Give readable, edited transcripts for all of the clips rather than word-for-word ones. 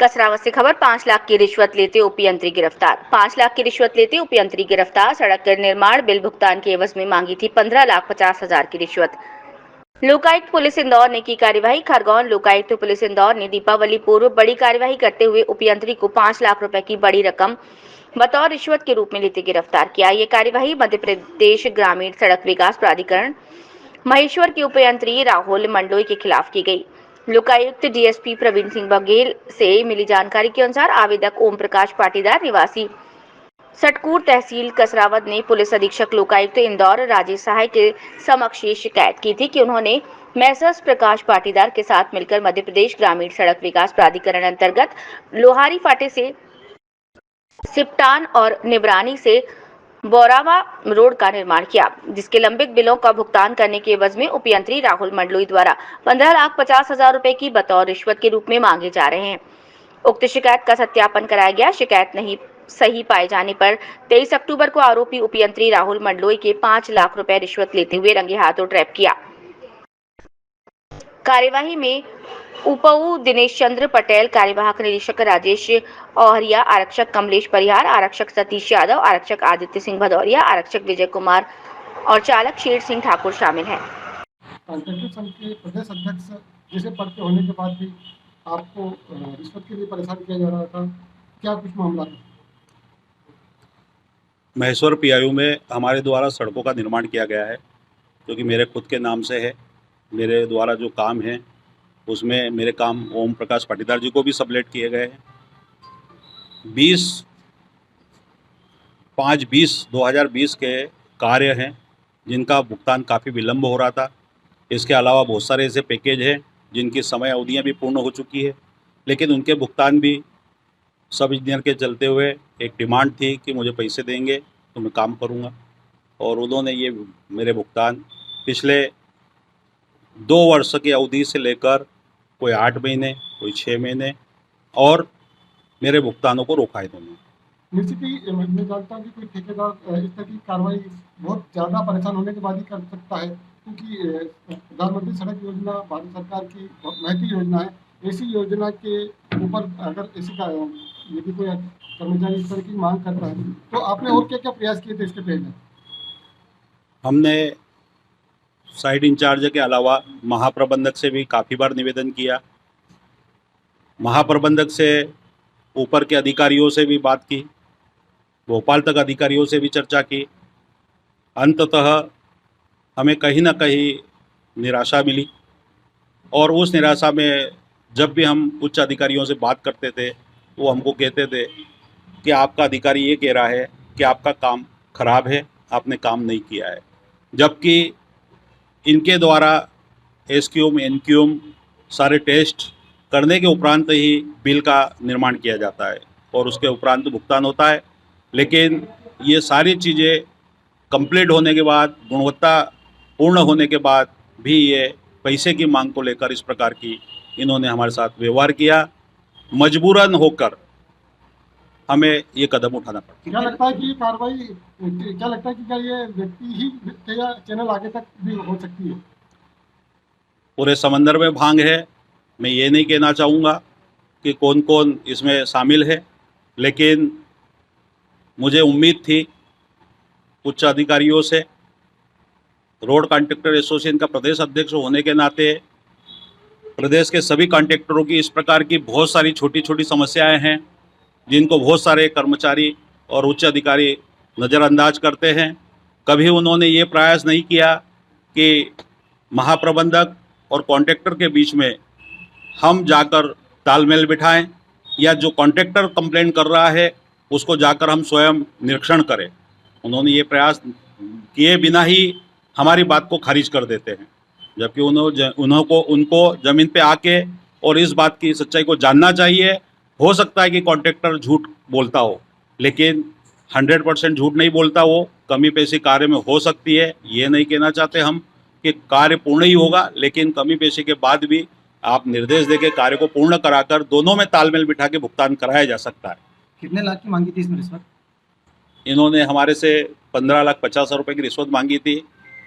कसरावत से खबर। 5 लाख की रिश्वत लेते ओपी यंत्री गिरफ्तार। 5 लाख की रिश्वत लेते ओपी यंत्री गिरफ्तार। सड़क के निर्माण बिल भुगतान के एवज में मांगी थी 15,50,000 की रिश्वत। लोकायुक्त पुलिस इंदौर ने की कार्यवाही। खरगोन लोकायुक्त पुलिस इंदौर ने दीपावली पूर्व बड़ी कार्यवाही करते हुए उपयंत्री को 5 लाख रुपए की बड़ी रकम बतौर रिश्वत के रूप में लेते गिरफ्तार किया। ये कार्यवाही मध्य प्रदेश ग्रामीण सड़क विकास प्राधिकरण महेश्वर के उपयंत्री राहुल मंडलोई के खिलाफ की गई। लोकायुक्त डीएसपी प्रवीण सिंह बघेल से मिली जानकारी के अनुसार आवेदक ओम प्रकाश पाटीदार निवासी सटकूर तहसील कसरावत ने पुलिस अधीक्षक लोकायुक्त इंदौर राजेश सहाय के समक्ष ये शिकायत की थी कि उन्होंने मैसर्स प्रकाश पाटीदार के साथ मिलकर मध्य प्रदेश ग्रामीण सड़क विकास प्राधिकरण अंतर्गत लोहारी फाटे से सिपटान और निबरानी से बोरावा रोड का निर्माण किया, जिसके लंबित बिलों का भुगतान करने के एवज में उपयंत्री राहुल मंडलोई द्वारा 15,50,000 रुपए की बतौर रिश्वत के रूप में मांगे जा रहे हैं। उक्त शिकायत का सत्यापन कराया गया। शिकायत नहीं सही पाए जाने पर 23 अक्टूबर को आरोपी उपयंत्री राहुल मंडलोई के 5 लाख रुपए रिश्वत लेते हुए रंगे हाथों ट्रैप किया। कार्यवाही में उपऊ दिनेश चंद्र पटेल, कार्यवाहक निरीक्षक राजेश औहरिया, आरक्षक कमलेश परिहार, आरक्षक सतीश यादव, आरक्षक आदित्य सिंह भदौरिया, आरक्षक विजय कुमार और चालक शेर सिंह ठाकुर शामिल हैं। कॉन्ट्रैक्टर संघ के प्रदेश अध्यक्ष जैसे पद के होने के बाद भी आपको रिश्वत के लिए परेशान किया जा रहा था, क्या कुछ मामला था? महेश्वर पीआईयू में हमारे द्वारा सड़कों का निर्माण किया गया है, जो कि मेरे खुद के नाम से है। मेरे द्वारा जो काम है उसमें मेरे काम ओम प्रकाश पाटीदार जी को भी सबलेट किए गए हैं। 5/20/2020 के कार्य हैं जिनका भुगतान काफ़ी विलम्ब हो रहा था। इसके अलावा बहुत सारे ऐसे पैकेज हैं जिनकी समय अवधियाँ भी पूर्ण हो चुकी है, लेकिन उनके भुगतान भी सब इंजीनियर के चलते हुए एक डिमांड थी कि मुझे पैसे देंगे तो मैं काम करूंगा, और उन्होंने ये मेरे भुगतान पिछले 2 वर्ष की अवधि से लेकर कोई 8 महीने, कोई 6 महीने और मेरे भुगतानों को रोका है इन्होंने। निश्चित ही मैं जानता हूँ कि कोई ठेकेदार इस तरह की कार्रवाई बहुत ज़्यादा परेशान होने के बाद ही कर सकता है, क्योंकि प्रधानमंत्री सड़क योजना भारत सरकार की बहुत महत्वपूर्ण योजना है। ऐसी योजना के ऊपर अगर ऐसी यदि कोई कर्मचारी इस तरह की मांग करता है तो आपने और क्या क्या प्रयास किए थे इसके पहले? हमने साइट इंचार्ज के अलावा महाप्रबंधक से भी काफ़ी बार निवेदन किया। महाप्रबंधक से ऊपर के अधिकारियों से भी बात की, भोपाल तक अधिकारियों से भी चर्चा की। अंततः हमें कहीं ना कहीं निराशा मिली, और उस निराशा में जब भी हम उच्च अधिकारियों से बात करते थे वो हमको कहते थे कि आपका अधिकारी ये कह रहा है कि आपका काम खराब है, आपने काम नहीं किया है, जबकि इनके द्वारा एसक्यूएम एनक्यूएम सारे टेस्ट करने के उपरांत ही बिल का निर्माण किया जाता है और उसके उपरांत भुगतान होता है। लेकिन ये सारी चीज़ें कंप्लीट होने के बाद, गुणवत्ता पूर्ण होने के बाद भी ये पैसे की मांग को लेकर इस प्रकार की इन्होंने हमारे साथ व्यवहार किया। मजबूरन होकर हमें ये कदम उठाना पड़ा। क्या लगता है कि ये कार्रवाई, क्या लगता है कि क्या ये व्यक्ति ही या चैनल आगे तक भी हो सकती है? पूरे समंदर में भांग है। मैं ये नहीं कहना चाहूँगा कि कौन कौन इसमें शामिल है, लेकिन मुझे उम्मीद थी उच्च अधिकारियों से। रोड कॉन्ट्रैक्टर एसोसिएशन का प्रदेश अध्यक्ष होने के नाते प्रदेश के सभी कॉन्ट्रैक्टरों की इस प्रकार की बहुत सारी छोटी छोटी समस्याएं हैं जिनको बहुत सारे कर्मचारी और उच्च अधिकारी नज़रअंदाज करते हैं। कभी उन्होंने ये प्रयास नहीं किया कि महाप्रबंधक और कॉन्ट्रैक्टर के बीच में हम जाकर तालमेल बिठाएं, या जो कॉन्ट्रैक्टर कंप्लेंट कर रहा है उसको जाकर हम स्वयं निरीक्षण करें। उन्होंने ये प्रयास किए बिना ही हमारी बात को खारिज कर देते हैं, जबकि उनको ज़मीन पे आके और इस बात की सच्चाई को जानना चाहिए। हो सकता है कि कॉन्ट्रैक्टर झूठ बोलता हो, लेकिन 100% झूठ नहीं बोलता। वो कमी पेशी कार्य में हो सकती है, ये नहीं कहना चाहते हम कि कार्य पूर्ण ही होगा, लेकिन कमी पेशी के बाद भी आप निर्देश देके कार्य को पूर्ण कराकर दोनों में तालमेल बिठा के भुगतान कराया जा सकता है। कितने लाख की मांगी थी इसमें रिश्वत? इन्होंने हमारे से 15,50,000 रुपये की रिश्वत मांगी थी,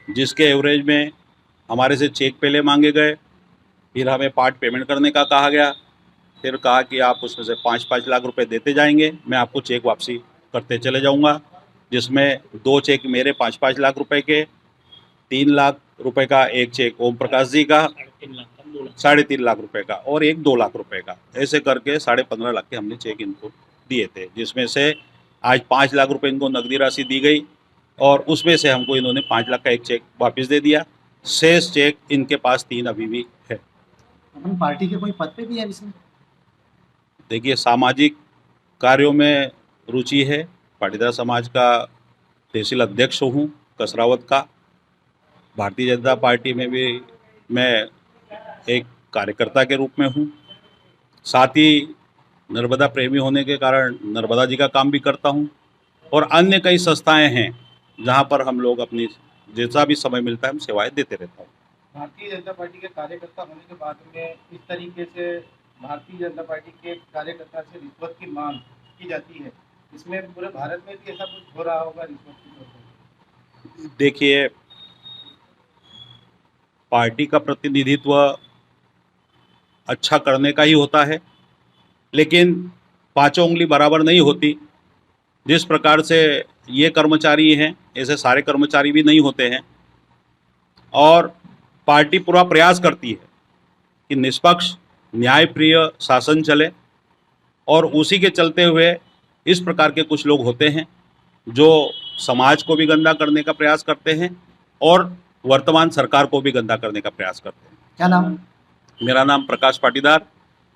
जिसके एवरेज में हमारे से चेक पहले मांगे गए, फिर हमें पार्ट पेमेंट करने का कहा गया, फिर कहा कि आप उसमें से 5-5 लाख रुपए देते जाएंगे, मैं आपको चेक वापसी करते चले जाऊंगा, जिसमें 2 चेक मेरे 5-5 लाख रुपए के, 3 लाख रुपए का एक चेक ओम प्रकाश जी का, 3.5 लाख रुपए का और एक 2 लाख रुपए का, ऐसे करके 15.5 लाख के हमने चेक इनको दिए थे, जिसमें से आज 5 लाख रुपए इनको नकदी राशि दी गई और उसमें से हमको इन्होंने 5 लाख का एक चेक वापस दे दिया। शेष चेक इनके पास 3 अभी भी है। अपन पार्टी के कोई पद पे भी है इसमें? देखिए, सामाजिक कार्यों में रुचि है, पाटीदार समाज का तहसील अध्यक्ष हूँ कसरावत का। भारतीय जनता पार्टी में भी मैं एक कार्यकर्ता के रूप में हूँ। साथ ही नर्मदा प्रेमी होने के कारण नर्मदा जी का काम भी करता हूँ और अन्य कई संस्थाएं हैं जहाँ पर हम लोग अपनी जैसा भी समय मिलता है हम सेवाएं देते रहता हूँ। भारतीय जनता पार्टी के कार्यकर्ता होने के बाद में इस तरीके से भारतीय जनता पार्टी के कार्यकर्ता से रिश्वत की मांग की जाती है, इसमें पूरे भारत में भी ऐसा कुछ हो रहा होगा रिश्वत की तौर पर? देखिए, पार्टी का प्रतिनिधित्व अच्छा करने का ही होता है, लेकिन पांचों उंगली बराबर नहीं होती। जिस प्रकार से ये कर्मचारी हैं ऐसे सारे कर्मचारी भी नहीं होते हैं और पार्टी पूरा प्रयास करती है कि निष्पक्ष न्यायप्रिय शासन चले और उसी के चलते हुए इस प्रकार के कुछ लोग होते हैं जो समाज को भी गंदा करने का प्रयास करते हैं और वर्तमान सरकार को भी गंदा करने का प्रयास करते हैं। क्या नाम? मेरा नाम प्रकाश पाटीदार,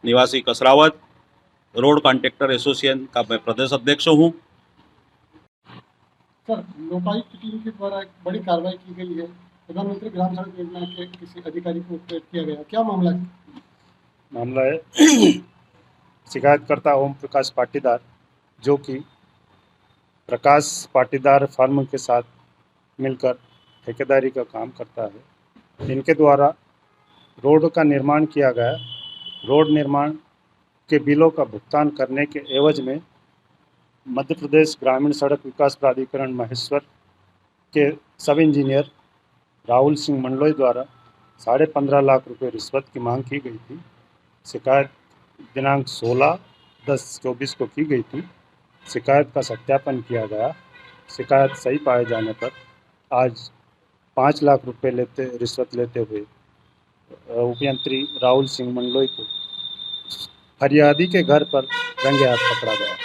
निवासी कसरावत, रोड कॉन्ट्रैक्टर एसोसिएशन का मैं प्रदेश अध्यक्ष हूँ। सर, लोकायुक्त टीम के द्वारा एक बड़ी कार्रवाई की गई है, प्रधानमंत्री ग्राम सड़क योजना के किसी अधिकारी को प्रेरित किया गया, क्या मामला है? मामला है शिकायतकर्ता ओम प्रकाश पाटीदार, जो कि प्रकाश पाटीदार फर्म के साथ मिलकर ठेकेदारी का काम करता है। इनके द्वारा रोड का निर्माण किया गया। रोड निर्माण के बिलों का भुगतान करने के एवज में मध्य प्रदेश ग्रामीण सड़क विकास प्राधिकरण महेश्वर के सब इंजीनियर राहुल सिंह मंडलोई द्वारा 15.5 लाख रुपए रिश्वत की मांग की गई थी। शिकायत दिनांक 16/10/24 को की गई थी। शिकायत का सत्यापन किया गया। शिकायत सही पाए जाने पर आज 5 लाख रुपए रिश्वत लेते हुए उपयंत्री राहुल सिंह मंडलोई को फरियादी के घर पर रंगे हाथ पकड़ा गया।